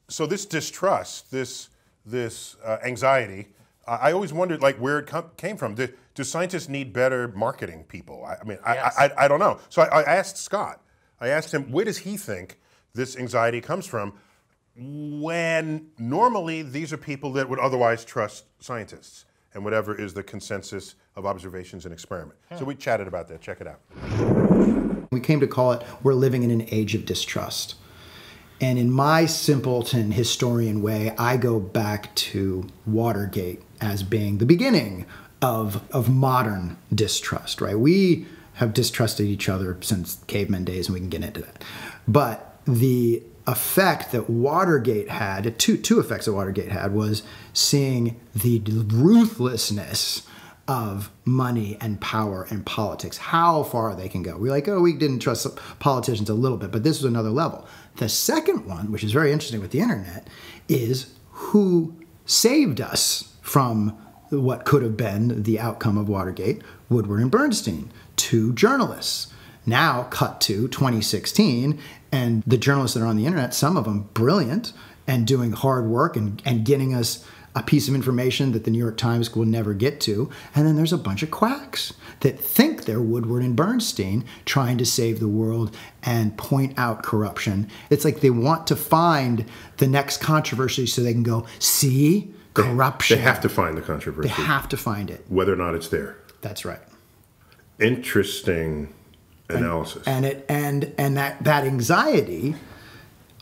So this distrust, this anxiety, I always wondered like where it came from. Do scientists need better marketing people? I mean, yes. I don't know. So I asked Scott. I asked him, where does he think this anxiety comes from, when normally these are people that would otherwise trust scientists and whatever is the consensus of observations and experiment. So we chatted about that. Check it out. We came to call it, we're living in an age of distrust. And in my simpleton historian way, I go back to Watergate as being the beginning of modern distrust, right? We have distrusted each other since caveman days, and we can get into that. But the effect that Watergate had, two effects that Watergate had, was seeing the ruthlessness of money and power and politics, how far they can go. We're like, oh, we didn't trust politicians a little bit, but this was another level. The second one, which is very interesting with the internet, is who saved us from what could have been the outcome of Watergate. Woodward and Bernstein, two journalists. Now cut to 2016, and the journalists that are on the internet, some of them brilliant and doing hard work and getting us a piece of information that the New York Times will never get to. And then there's a bunch of quacks that think they're Woodward and Bernstein trying to save the world and point out corruption. It's like they want to find the next controversy so they can go, see, corruption. They have to find the controversy. They have to find it. Whether or not it's there. That's right. Interesting analysis. And that anxiety,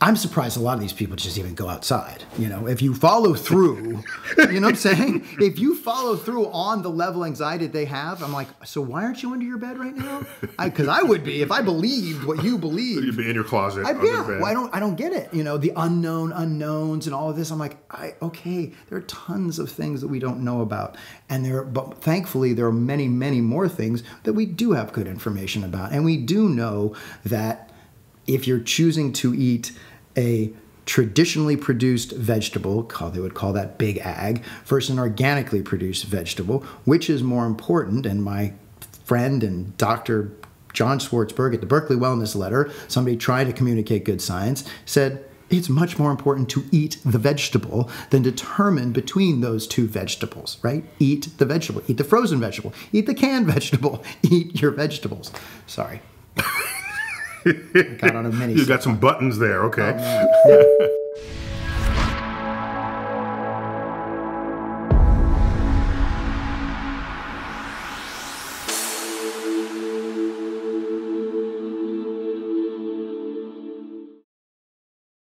I'm surprised a lot of these people just even go outside. You know, if you follow through, you know what I'm saying? If you follow through on the level of anxiety they have, I'm like, so why aren't you under your bed right now? Because I would be if I believed what you believe. You'd be in your closet. Well, I don't get it. You know, the unknown unknowns and all of this. I'm like, okay, there are tons of things that we don't know about, but thankfully there are many, many more things that we do have good information about, and we do know that if you're choosing to eat a traditionally produced vegetable, they would call that big ag, versus an organically produced vegetable, which is more important. And my friend and Dr. John Schwartzberg at the Berkeley Wellness Letter, somebody trying to communicate good science, said it's much more important to eat the vegetable than determine between those two vegetables, right? Eat the vegetable, eat the frozen vegetable, eat the canned vegetable, eat your vegetables. Sorry. Got on a mini. You got some buttons there, okay. Oh, yeah.